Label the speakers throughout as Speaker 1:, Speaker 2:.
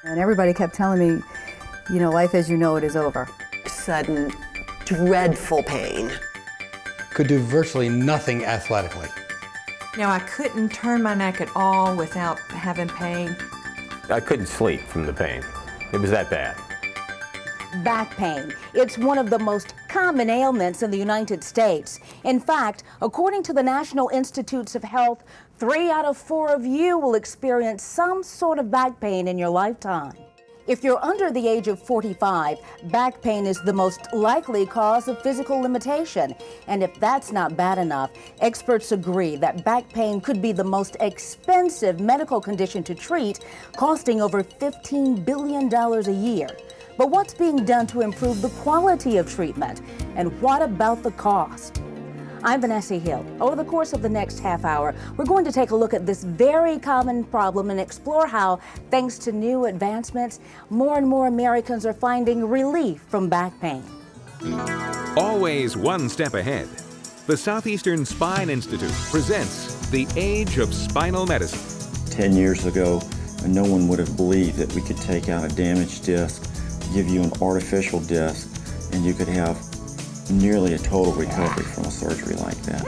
Speaker 1: And everybody kept telling me, you know, life as you know it is over.
Speaker 2: Sudden, dreadful pain.
Speaker 3: Could do virtually nothing athletically.
Speaker 4: Now, I couldn't turn my neck at all without having pain.
Speaker 5: I couldn't sleep from the pain. It was that bad.
Speaker 6: Back pain. It's one of the most common ailments in the United States. In fact, according to the National Institutes of Health, 3 out of 4 of you will experience some sort of back pain in your lifetime. If you're under the age of 45, back pain is the most likely cause of physical limitation. And if that's not bad enough, experts agree that back pain could be the most expensive medical condition to treat, costing over $15 billion a year. But what's being done to improve the quality of treatment? And what about the cost? I'm Vanessa Hill. Over the course of the next half hour, we're going to take a look at this very common problem and explore how, thanks to new advancements, more and more Americans are finding relief from back pain.
Speaker 7: Always one step ahead. The Southeastern Spine Institute presents The Age of Spinal Medicine.
Speaker 8: 10 years ago, no one would have believed that we could take out a damaged disc, give you an artificial disc, and you could have nearly a total recovery from a surgery like that.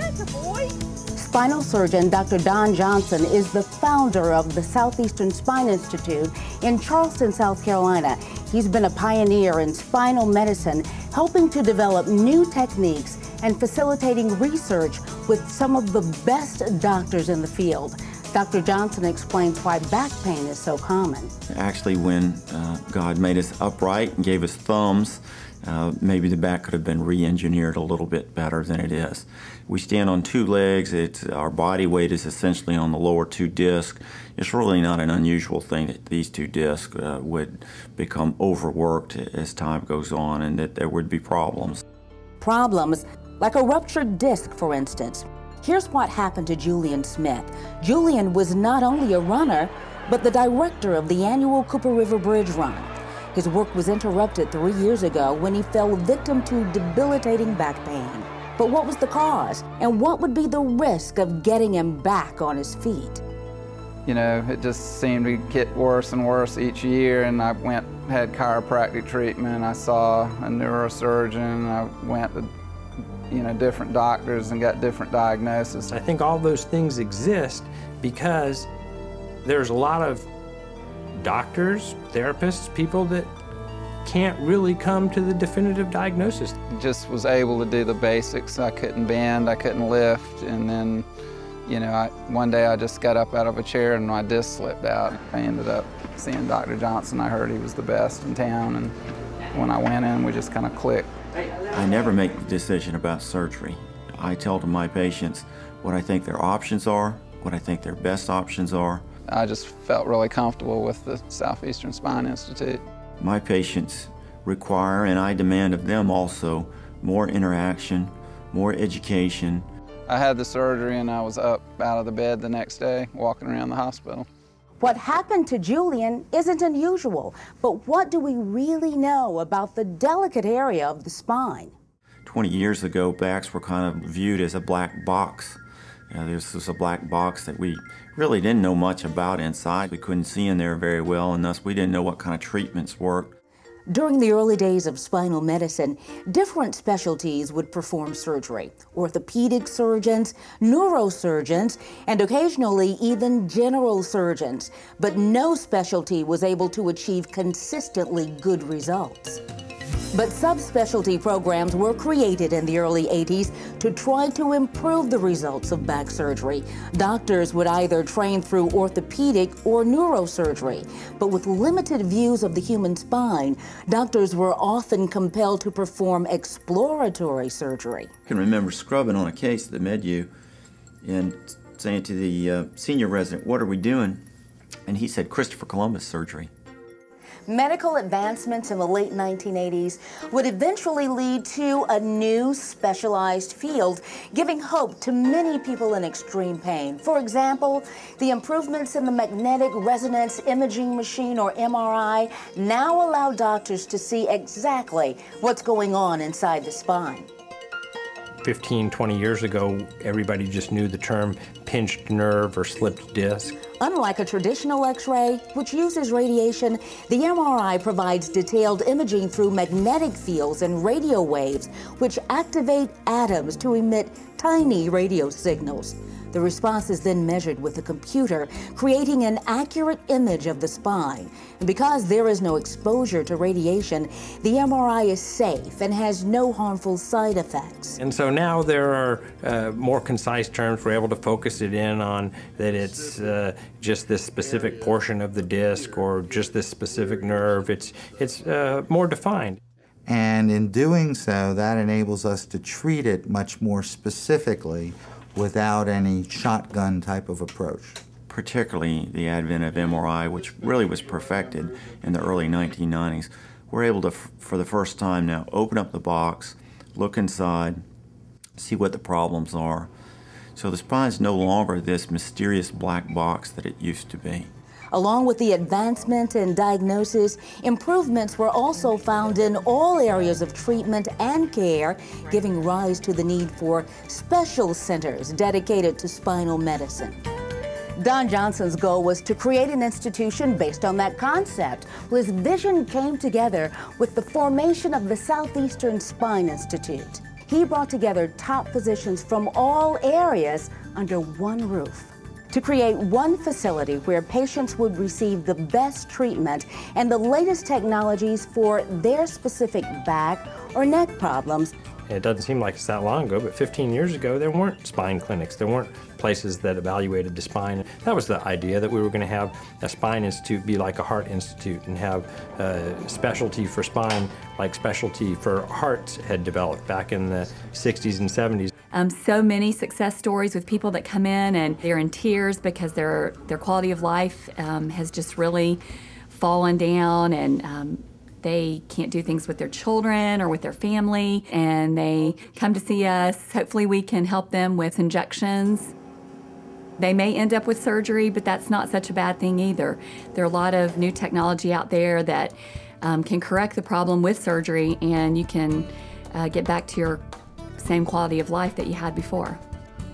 Speaker 6: Spinal surgeon Dr. Don Johnson is the founder of the Southeastern Spine Institute in Charleston, South Carolina. He's been a pioneer in spinal medicine, helping to develop new techniques and facilitating research with some of the best doctors in the field. Dr. Johnson explains why back pain is so common.
Speaker 8: Actually, when God made us upright and gave us thumbs, maybe the back could have been re-engineered a little bit better than it is. We stand on 2 legs. Our body weight is essentially on the lower 2 discs. It's really not an unusual thing that these 2 discs would become overworked as time goes on, and that there would be problems.
Speaker 6: Problems like a ruptured disc, for instance. Here's what happened to Julian Smith. Julian was not only a runner, but the director of the annual Cooper River Bridge Run. His work was interrupted 3 years ago when he fell victim to debilitating back pain. But what was the cause? And what would be the risk of getting him back on his feet?
Speaker 9: You know, it just seemed to get worse and worse each year, and I had chiropractic treatment. I saw a neurosurgeon. I went to different doctors and got different diagnoses.
Speaker 10: I think all those things exist because there's a lot of doctors, therapists, people that can't really come to the definitive diagnosis.
Speaker 9: Just was able to do the basics. I couldn't bend, I couldn't lift, and then, one day I just got up out of a chair and my disc slipped out. I ended up seeing Dr. Johnson. I heard he was the best in town, and when I went in, we just kind of clicked.
Speaker 8: I never make the decision about surgery. I tell to my patients what I think their options are, what I think their best options are.
Speaker 9: I just felt really comfortable with the Southeastern Spine Institute.
Speaker 8: My patients require, and I demand of them also, more interaction, more education.
Speaker 9: I had the surgery and I was up out of the bed the next day, walking around the hospital.
Speaker 6: What happened to Julian isn't unusual, but what do we really know about the delicate area of the spine?
Speaker 8: 20 years ago, backs were kind of viewed as a black box. This was a black box that we really didn't know much about inside. We couldn't see in there very well, and thus we didn't know what kind of treatments worked.
Speaker 6: During the early days of spinal medicine, different specialties would perform surgery. Orthopedic surgeons, neurosurgeons, and occasionally even general surgeons. But no specialty was able to achieve consistently good results. But subspecialty programs were created in the early 80s to try to improve the results of back surgery. Doctors would either train through orthopedic or neurosurgery, but with limited views of the human spine, doctors were often compelled to perform exploratory surgery.
Speaker 8: I can remember scrubbing on a case at the MedU and saying to the senior resident, "What are we doing?" And he said, "Christopher Columbus surgery."
Speaker 6: Medical advancements in the late 1980s would eventually lead to a new specialized field, giving hope to many people in extreme pain. For example, the improvements in the magnetic resonance imaging machine, or MRI, now allow doctors to see exactly what's going on inside the spine.
Speaker 10: 15, 20 years ago, everybody just knew the term pinched nerve or slipped disc.
Speaker 6: Unlike a traditional X-ray, which uses radiation, the MRI provides detailed imaging through magnetic fields and radio waves, which activate atoms to emit tiny radio signals. The response is then measured with a computer, creating an accurate image of the spine. And because there is no exposure to radiation, the MRI is safe and has no harmful side effects.
Speaker 10: And so now there are more concise terms. We're able to focus it in on that it's just this specific portion of the disc or just this specific nerve. It's more defined.
Speaker 11: And in doing so, that enables us to treat it much more specifically without any shotgun type of approach.
Speaker 8: Particularly the advent of MRI, which really was perfected in the early 1990s, we're able to, for the first time now, open up the box, look inside, see what the problems are. So the spine is no longer this mysterious black box that it used to be.
Speaker 6: Along with the advancement in diagnosis, improvements were also found in all areas of treatment and care, giving rise to the need for special centers dedicated to spinal medicine. Don Johnson's goal was to create an institution based on that concept. His vision came together with the formation of the Southeastern Spine Institute. He brought together top physicians from all areas under one roof to create one facility where patients would receive the best treatment and the latest technologies for their specific back or neck problems.
Speaker 10: It doesn't seem like it's that long ago, but 15 years ago, there weren't spine clinics. There weren't places that evaluated the spine. That was the idea, that we were going to have a spine institute be like a heart institute and have specialty for spine like specialty for hearts had developed back in the 60s and 70s.
Speaker 12: So many success stories with people that come in and they're in tears because their quality of life has just really fallen down, and they can't do things with their children or with their family, and they come to see us. Hopefully we can help them with injections. They may end up with surgery, but that's not such a bad thing either. There are a lot of new technology out there that can correct the problem with surgery, and you can get back to your same quality of life that you had before.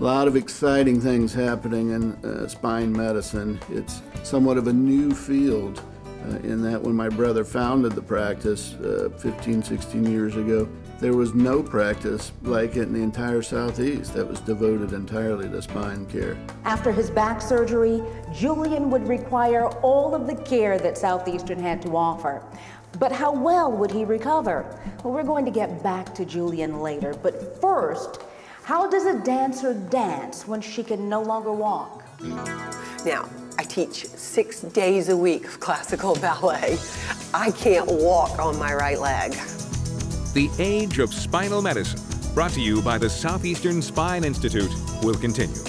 Speaker 13: A lot of exciting things happening in spine medicine. It's somewhat of a new field in that when my brother founded the practice 15, 16 years ago, there was no practice like it in the entire Southeast that was devoted entirely to spine care.
Speaker 6: After his back surgery, Julian would require all of the care that Southeastern had to offer. But how well would he recover? Well, we're going to get back to Julian later, but first, how does a dancer dance when she can no longer walk?
Speaker 2: Now, I teach 6 days a week of classical ballet. I can't walk on my right leg.
Speaker 7: The Age of Spinal Medicine, brought to you by the Southeastern Spine Institute, will continue.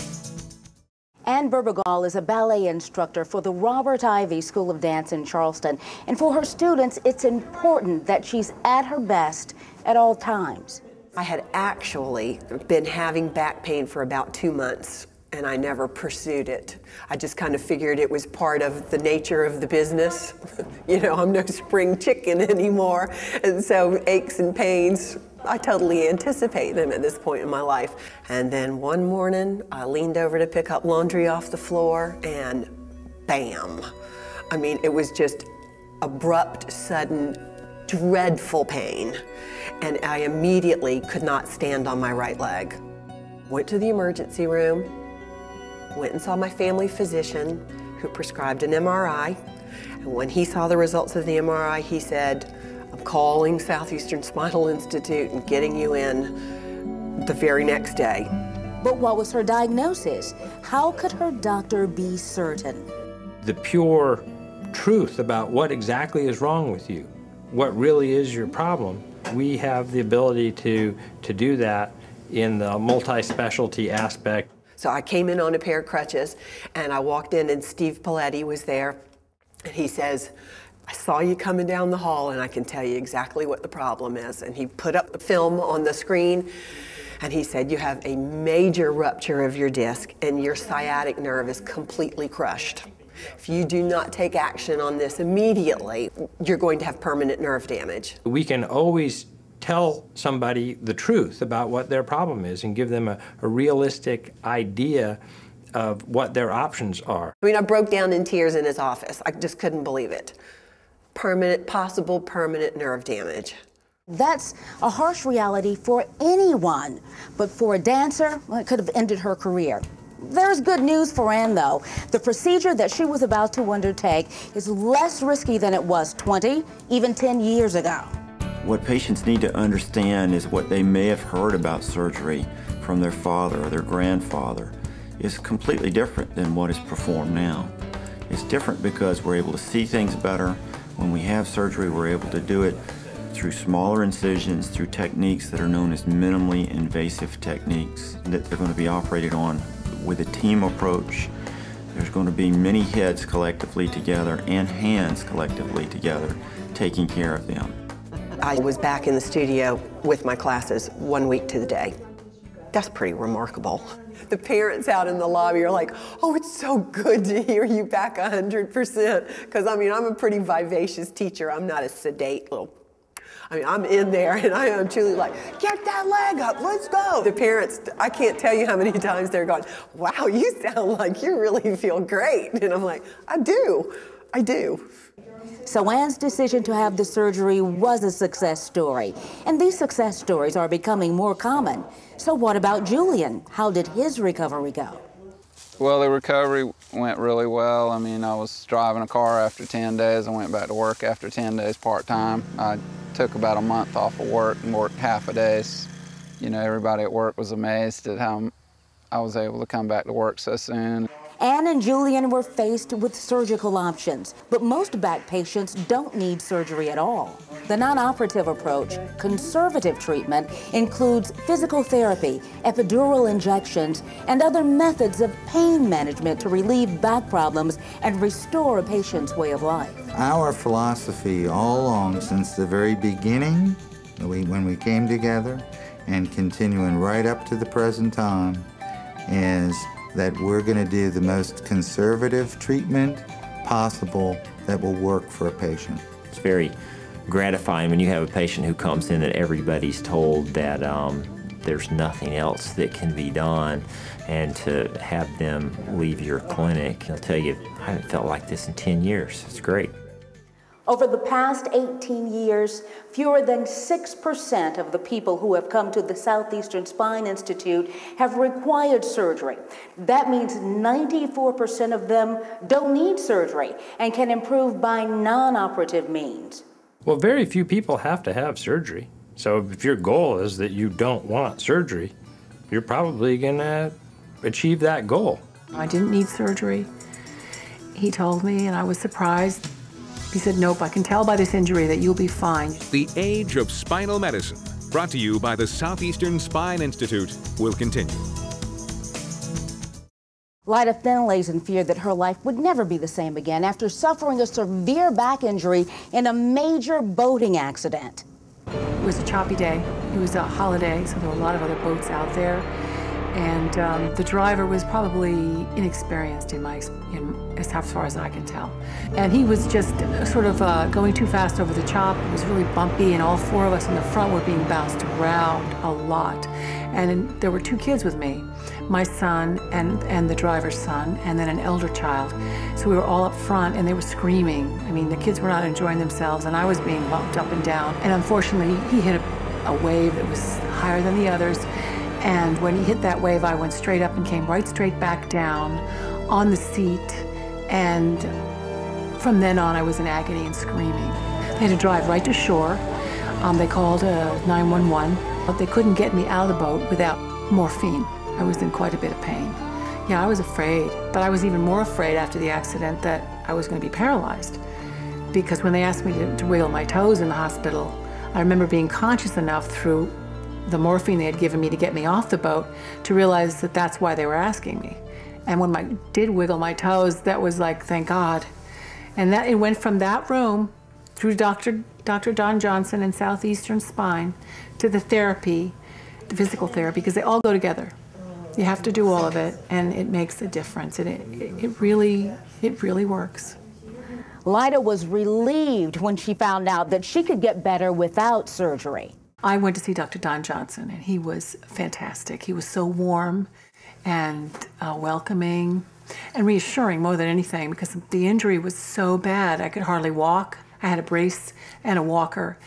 Speaker 6: Ann Berbegal is a ballet instructor for the Robert Ivy School of Dance in Charleston. And for her students, it's important that she's at her best at all times.
Speaker 2: I had actually been having back pain for about 2 months, and I never pursued it. I just kind of figured it was part of the nature of the business. You know, I'm no spring chicken anymore. And so aches and pains, I totally anticipate them at this point in my life. And then one morning, I leaned over to pick up laundry off the floor, and bam. I mean, it was just abrupt, sudden, dreadful pain. And I immediately could not stand on my right leg. Went to the emergency room, went and saw my family physician, who prescribed an MRI. And when he saw the results of the MRI, he said, "I'm calling Southeastern Spinal Institute and getting you in the very next day."
Speaker 6: But what was her diagnosis? How could her doctor be certain?
Speaker 10: The pure truth about what exactly is wrong with you, what really is your problem, we have the ability to do that in the multi-specialty aspect.
Speaker 2: So I came in on a pair of crutches, and I walked in, and Steve Paletti was there, and he says, "I saw you coming down the hall, and I can tell you exactly what the problem is." And he put up the film on the screen, and he said, "You have a major rupture of your disc, and your sciatic nerve is completely crushed. If you do not take action on this immediately, you're going to have permanent nerve damage."
Speaker 10: We can always tell somebody the truth about what their problem is and give them a realistic idea of what their options are.
Speaker 2: I mean, I broke down in tears in his office. I just couldn't believe it. Possible permanent nerve damage.
Speaker 6: That's a harsh reality for anyone, but for a dancer, well, it could have ended her career. There's good news for Ann, though. The procedure that she was about to undertake is less risky than it was 20, even 10 years ago.
Speaker 8: What patients need to understand is what they may have heard about surgery from their father or their grandfather is completely different than what is performed now. It's different because we're able to see things better. When we have surgery, we're able to do it through smaller incisions, through techniques that are known as minimally invasive techniques that they're going to be operated on with a team approach. There's going to be many heads collectively together and hands collectively together taking care of them.
Speaker 2: I was back in the studio with my classes 1 week to the day. That's pretty remarkable. The parents out in the lobby are like, oh, it's so good to hear you back 100%. Because I mean, I'm a pretty vivacious teacher. I'm not a sedate little, I'm in there and I am truly like, get that leg up, let's go. The parents, I can't tell you how many times they're going, wow, you sound like you really feel great. And I'm like, I do.
Speaker 6: So Ann's decision to have the surgery was a success story, and these success stories are becoming more common. So what about Julian? How did his recovery go?
Speaker 9: Well, the recovery went really well. I mean, I was driving a car after 10 days. I went back to work after 10 days part-time. I took about a month off of work and worked half a day. You know, everybody at work was amazed at how I was able to come back to work so soon.
Speaker 6: Ann and Julian were faced with surgical options, but most back patients don't need surgery at all. The non-operative approach, conservative treatment, includes physical therapy, epidural injections, and other methods of pain management to relieve back problems and restore a patient's way of life.
Speaker 11: Our philosophy all along since the very beginning, when we came together, and continuing right up to the present time, is that we're going to do the most conservative treatment possible that will work for a patient.
Speaker 14: It's very gratifying when you have a patient who comes in that everybody's told that there's nothing else that can be done, and to have them leave your clinic, they'll tell you, I haven't felt like this in 10 years. It's great.
Speaker 6: Over the past 18 years, fewer than 6% of the people who have come to the Southeastern Spine Institute have required surgery. That means 94% of them don't need surgery and can improve by non-operative means.
Speaker 10: Well, very few people have to have surgery. So if your goal is that you don't want surgery, you're probably going to achieve that goal.
Speaker 15: I didn't need surgery. He told me, and I was surprised. He said, nope, I can tell by this injury that you'll be fine.
Speaker 7: The Age of Spinal Medicine, brought to you by the Southeastern Spine Institute, will continue.
Speaker 6: Lyda Finn lays in fear that her life would never be the same again after suffering a severe back injury in a major boating accident.
Speaker 15: It was a choppy day. It was a holiday, so there were a lot of other boats out there. And the driver was probably inexperienced as far as I can tell. And he was just sort of going too fast over the chop. It was really bumpy, and all four of us in the front were being bounced around a lot. And there were two kids with me, my son and the driver's son, and then an elder child. So we were all up front, and they were screaming. I mean, the kids were not enjoying themselves, and I was being bumped up and down. And unfortunately, he hit a wave that was higher than the others. And when he hit that wave, I went straight up and came right straight back down on the seat. And from then on, I was in agony and screaming. They had to drive right to shore. They called 911, but they couldn't get me out of the boat without morphine. I was in quite a bit of pain. Yeah, I was afraid, but I was even more afraid after the accident that I was going to be paralyzed. Because when they asked me to wiggle my toes in the hospital, I remember being conscious enough through the morphine they had given me to get me off the boat to realize that that's why they were asking me. And when I did wiggle my toes, that was like, thank God. And that it went from that room through Dr. Don Johnson and Southeastern Spine to the therapy, the physical therapy, because they all go together. You have to do all of it, and it makes a difference, and it really works.
Speaker 6: Lyda was relieved when she found out that she could get better without surgery.
Speaker 15: I went to see Dr. Don Johnson, and he was fantastic. He was so warm and welcoming and reassuring more than anything, because the injury was so bad I could hardly walk. I had a brace and a walker,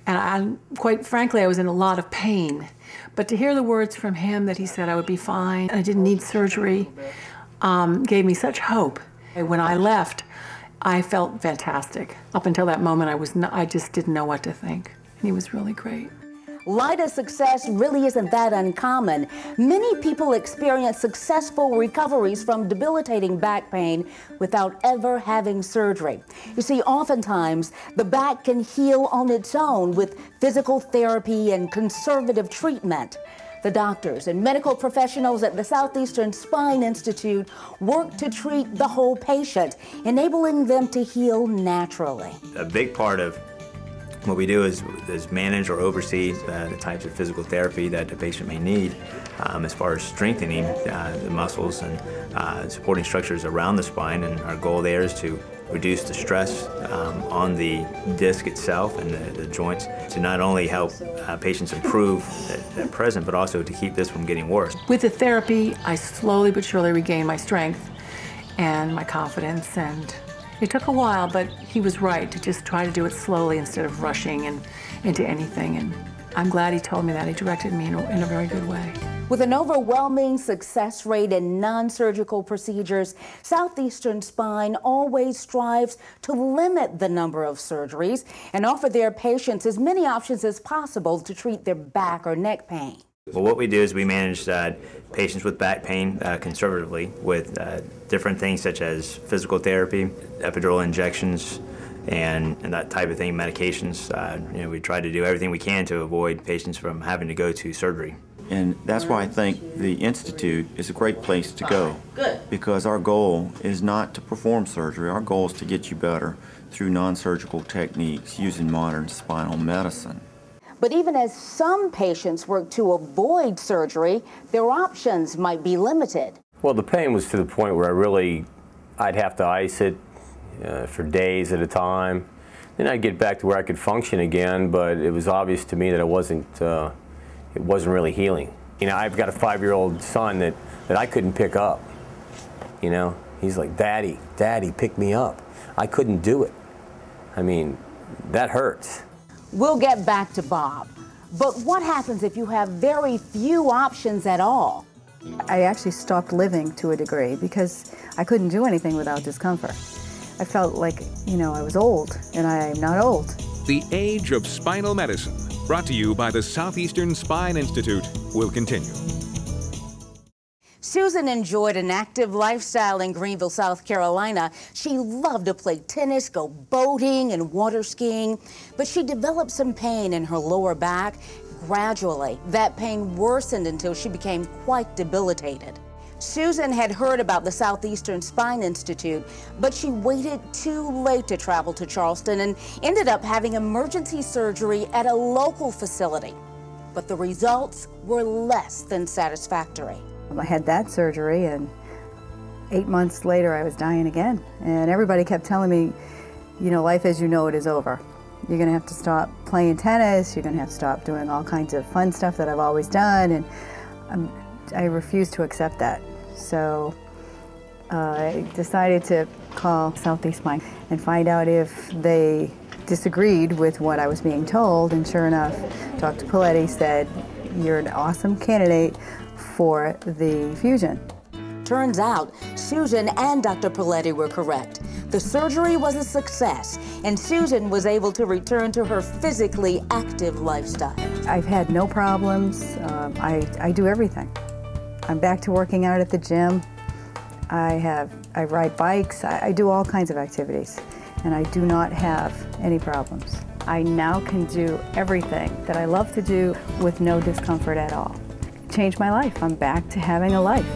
Speaker 15: and quite frankly, I was in a lot of pain. But to hear the words from him that he said I would be fine, I didn't need surgery, gave me such hope. When I left, I felt fantastic. Up until that moment, I just didn't know what to think. And he was really great.
Speaker 6: Lyda's success really isn't that uncommon. Many people experience successful recoveries from debilitating back pain without ever having surgery. You see, oftentimes, the back can heal on its own with physical therapy and conservative treatment. The doctors and medical professionals at the Southeastern Spine Institute work to treat the whole patient, enabling them to heal naturally.
Speaker 16: A big part of what we do is manage or oversee the types of physical therapy that the patient may need as far as strengthening the muscles and supporting structures around the spine. And our goal there is to reduce the stress on the disc itself and the joints to not only help patients improve at present, but also to keep this from getting worse.
Speaker 15: With the therapy, I slowly but surely regained my strength and my confidence, and it took a while, but he was right to just try to do it slowly instead of rushing into anything. And I'm glad he told me that. He directed me in a very good way.
Speaker 6: With an overwhelming success rate in non-surgical procedures, Southeastern Spine always strives to limit the number of surgeries and offer their patients as many options as possible to treat their back or neck pain.
Speaker 16: Well, what we do is we manage patients with back pain conservatively with different things such as physical therapy, epidural injections, and that type of thing, medications. We try to do everything we can to avoid patients from having to go to surgery.
Speaker 8: And that's why I think the Institute is a great place to go.
Speaker 6: Good.
Speaker 8: Because our goal is not to perform surgery. Our goal is to get you better through non-surgical techniques using modern spinal medicine.
Speaker 6: But even as some patients work to avoid surgery, their options might be limited.
Speaker 5: Well, the pain was to the point where I'd have to ice it for days at a time. Then I'd get back to where I could function again, but it was obvious to me that it wasn't really healing. I've got a 5-year-old son that I couldn't pick up. He's like, Daddy, pick me up. I couldn't do it. I mean, that hurts.
Speaker 6: We'll get back to Bob. But what happens if you have very few options at all?
Speaker 1: I actually stopped living to a degree because I couldn't do anything without discomfort. I felt like, I was old, and I am not old.
Speaker 7: The Age of Spinal Medicine, brought to you by the Southeastern Spine Institute, will continue.
Speaker 6: Susan enjoyed an active lifestyle in Greenville, South Carolina. She loved to play tennis, go boating, and water skiing, but she developed some pain in her lower back. Gradually, that pain worsened until she became quite debilitated. Susan had heard about the Southeastern Spine Institute, but she waited too late to travel to Charleston and ended up having emergency surgery at a local facility. But the results were less than satisfactory.
Speaker 1: I had that surgery, and 8 months later I was dying again. And everybody kept telling me, life as you know it is over. You're going to have to stop playing tennis, you're going to have to stop doing all kinds of fun stuff that I've always done, and I refused to accept that. So I decided to call Southeast Spine and find out if they disagreed with what I was being told, and sure enough, Dr. Paletti said, you're an awesome candidate for the fusion.
Speaker 6: Turns out, Susan and Dr. Paletti were correct. The surgery was a success, and Susan was able to return to her physically active lifestyle.
Speaker 1: I've had no problems. I do everything. I'm back to working out at the gym. I ride bikes. I do all kinds of activities, and I do not have any problems. I now can do everything that I love to do with no discomfort at all. It changed my life. I'm back to having a life.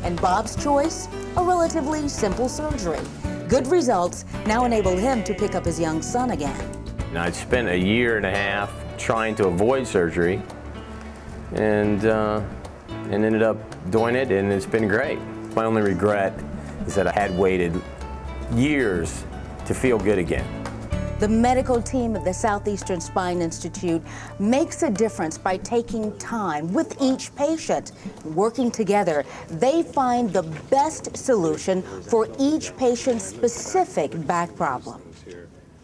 Speaker 6: And Bob's choice? A relatively simple surgery. Good results now enable him to pick up his young son again.
Speaker 5: I'd spent a year and a half trying to avoid surgery, and ended up doing it, and it's been great. My only regret is that I had waited years to feel good again.
Speaker 6: The medical team at the Southeastern Spine Institute makes a difference by taking time with each patient. Working together, they find the best solution for each patient's specific back problem.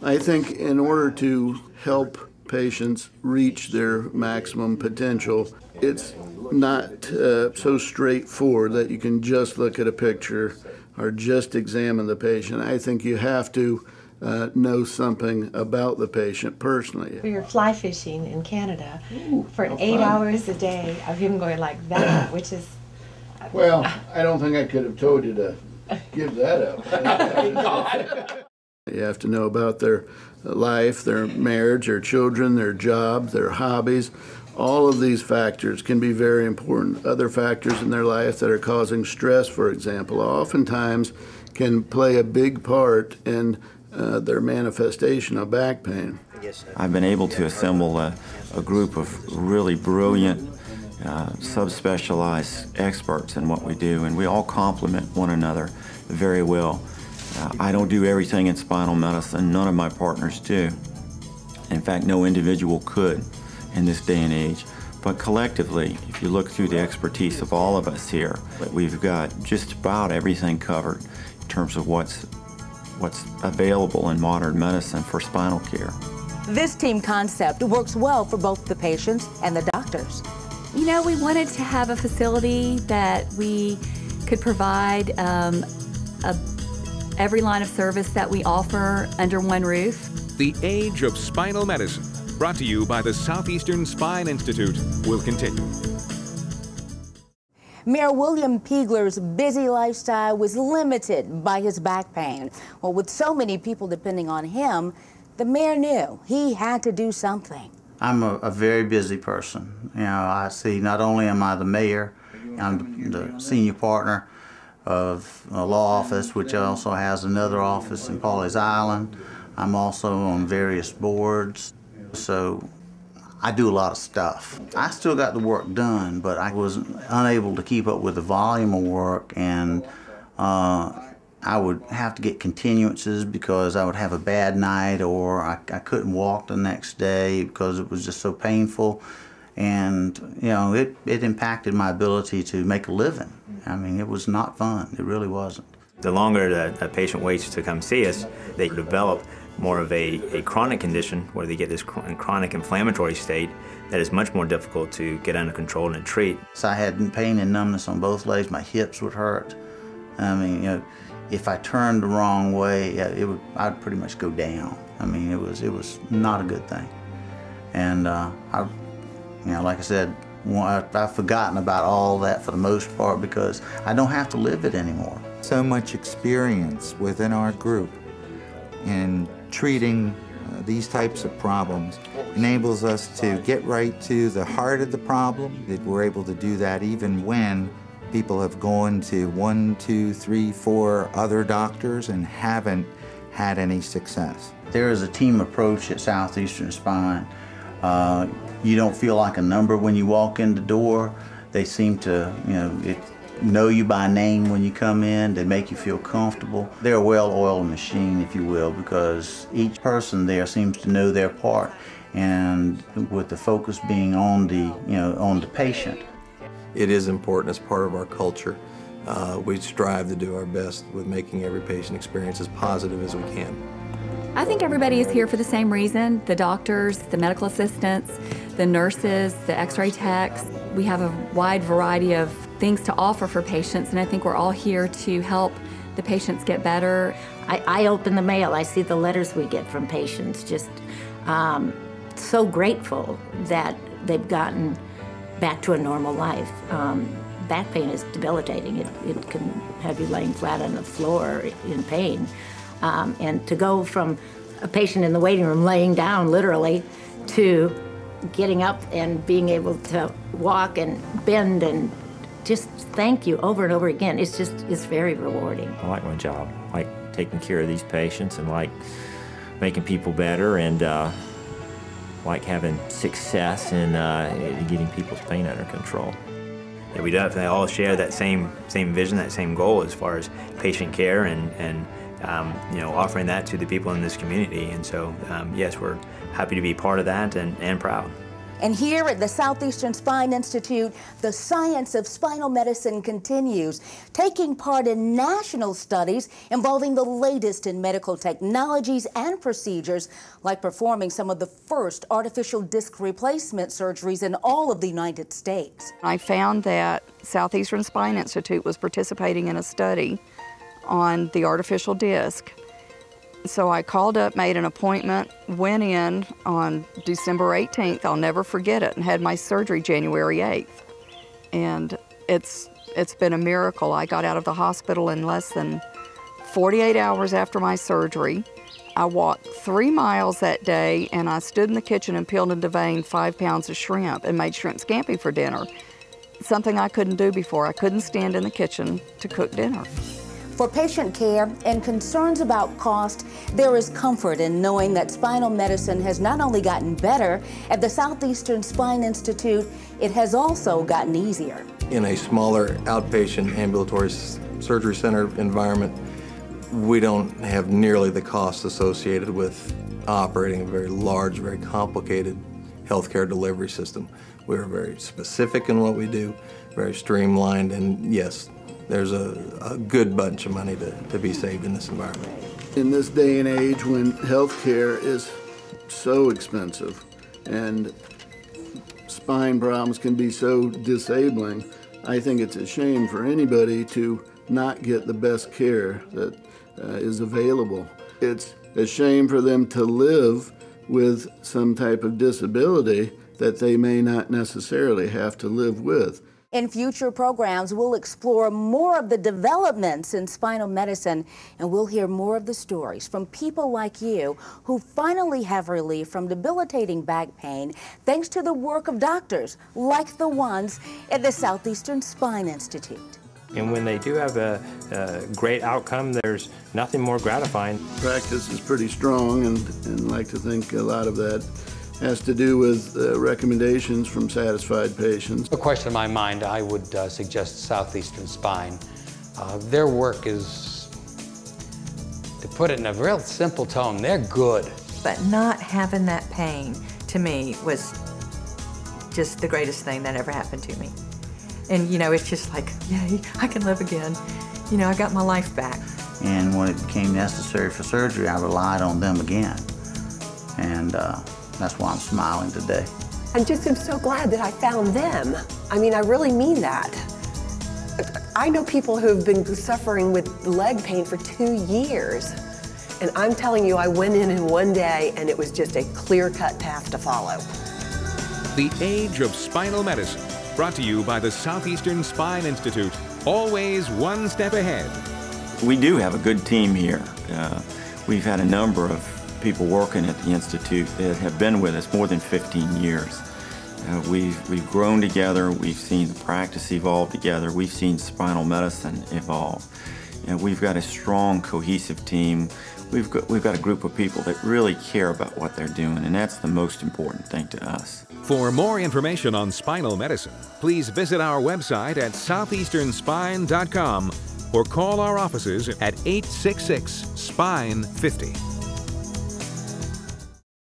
Speaker 13: I think in order to help patients reach their maximum potential, it's not so straightforward that you can just look at a picture or just examine the patient. I think you have to know something about the patient personally.
Speaker 17: We were fly fishing in Canada for 8
Speaker 13: fun.
Speaker 17: hours a day of him going like that, which is...
Speaker 13: Well, I don't think I could have told you to give that up. You have to know about their life, their marriage, their children, their job, their hobbies. All of these factors can be very important. Other factors in their life that are causing stress, for example, oftentimes can play a big part in their manifestation of back pain.
Speaker 8: I've been able to assemble a group of really brilliant, subspecialized experts in what we do, and we all complement one another very well. I don't do everything in spinal medicine. None of my partners do. In fact, no individual could in this day and age. But collectively, if you look through the expertise of all of us here, we've got just about everything covered in terms of what's available in modern medicine for spinal care.
Speaker 6: This team concept works well for both the patients and the doctors.
Speaker 12: You know, we wanted to have a facility that we could provide every line of service that we offer under one roof.
Speaker 7: The Age of Spinal Medicine, brought to you by the Southeastern Spine Institute, will continue.
Speaker 6: Mayor William Piegler's busy lifestyle was limited by his back pain. Well, with so many people depending on him, the mayor knew he had to do something.
Speaker 18: I'm a very busy person. You know, I see not only am I the mayor, I'm the senior partner of a law office, which also has another office in Pawleys Island. I'm also on various boards, so I do a lot of stuff. I still got the work done, but I was unable to keep up with the volume of work, and I would have to get continuances because I would have a bad night, or I couldn't walk the next day because it was just so painful. And, you know, it impacted my ability to make a living. I mean, it was not fun. It really wasn't.
Speaker 16: The longer a patient waits to come see us, they develop more of a chronic condition where they get this chronic inflammatory state that is much more difficult to get under control and treat.
Speaker 18: So I had pain and numbness on both legs. My hips would hurt. I mean, you know, if I turned the wrong way, I'd pretty much go down. I mean, it was not a good thing. And you know, like I said, I've forgotten about all that for the most part because I don't have to live it anymore.
Speaker 11: So much experience within our group in treating these types of problems enables us to get right to the heart of the problem. That we're able to do that even when people have gone to 1, 2, 3, 4 other doctors and haven't had any success.
Speaker 18: There is a team approach at Southeastern Spine. You don't feel like a number when you walk in the door. They seem to, know you by name when you come in. They make you feel comfortable. They're a well-oiled machine, if you will, because each person there seems to know their part, and with the focus being on the, on the patient.
Speaker 19: It is important as part of our culture. We strive to do our best with making every patient experience as positive as we can.
Speaker 12: I think everybody is here for the same reason. The doctors, the medical assistants, the nurses, the x-ray techs. We have a wide variety of things to offer for patients, and I think we're all here to help the patients get better.
Speaker 20: I open the mail, I see the letters we get from patients, just so grateful that they've gotten back to a normal life. Back pain is debilitating. It can have you laying flat on the floor in pain. And to go from a patient in the waiting room laying down, literally, to getting up and being able to walk and bend and just thank you over and over again, it's very rewarding.
Speaker 14: I like my job. I like taking care of these patients and like making people better, and like having success in getting people's pain under control.
Speaker 16: Yeah, we definitely all share that same vision, that same goal as far as patient care and you know, offering that to the people in this community. And so, yes, we're happy to be part of that and proud.
Speaker 6: And here at the Southeastern Spine Institute, the science of spinal medicine continues, taking part in national studies involving the latest in medical technologies and procedures, like performing some of the first artificial disc replacement surgeries in all of the United States.
Speaker 21: I found that Southeastern Spine Institute was participating in a study on the artificial disc. So I called up, made an appointment, went in on December 18th, I'll never forget it, and had my surgery January 8th. And it's been a miracle. I got out of the hospital in less than 48 hours after my surgery. I walked 3 miles that day, and I stood in the kitchen and peeled and deveined 5 pounds of shrimp and made shrimp scampi for dinner. Something I couldn't do before. I couldn't stand in the kitchen to cook dinner.
Speaker 6: For patient care and concerns about cost, there is comfort in knowing that spinal medicine has not only gotten better at the Southeastern Spine Institute, it has also gotten easier.
Speaker 19: In a smaller outpatient ambulatory surgery center environment, we don't have nearly the costs associated with operating a very large, very complicated healthcare delivery system. We're very specific in what we do, very streamlined, and yes, there's a good bunch of money to be saved in this environment.
Speaker 13: In this day and age when healthcare is so expensive and spine problems can be so disabling, I think it's a shame for anybody to not get the best care that is available. It's a shame for them to live with some type of disability that they may not necessarily have to live with.
Speaker 6: In future programs, we'll explore more of the developments in spinal medicine, and we'll hear more of the stories from people like you who finally have relief from debilitating back pain thanks to the work of doctors like the ones at the Southeastern Spine Institute.
Speaker 10: And when they do have a great outcome, there's nothing more gratifying.
Speaker 13: Practice is pretty strong, and I like to think a lot of that has to do with recommendations from satisfied patients.
Speaker 3: No question in my mind, I would suggest Southeastern Spine. Their work is, to put it in a real simple tone, they're good.
Speaker 4: But not having that pain, to me, was just the greatest thing that ever happened to me. And, you know, it's just like, yay, I can live again. You know, I got my life back.
Speaker 18: And when it became necessary for surgery, I relied on them again. And that's why I'm smiling today.
Speaker 2: I just am so glad that I found them. I mean, I really mean that. I know people who have been suffering with leg pain for 2 years. And I'm telling you, I went in one day and it was just a clear-cut path to follow.
Speaker 7: The Age of Spinal Medicine, brought to you by the Southeastern Spine Institute. Always one step ahead.
Speaker 8: We do have a good team here. We've had a number of people working at the Institute that have been with us more than 15 years. We've grown together, we've seen the practice evolve together, we've seen spinal medicine evolve. And we've got a strong, cohesive team. We've got a group of people that really care about what they're doing, and that's the most important thing to us.
Speaker 7: For more information on spinal medicine, please visit our website at southeasternspine.com or call our offices at 866-SPINE-50.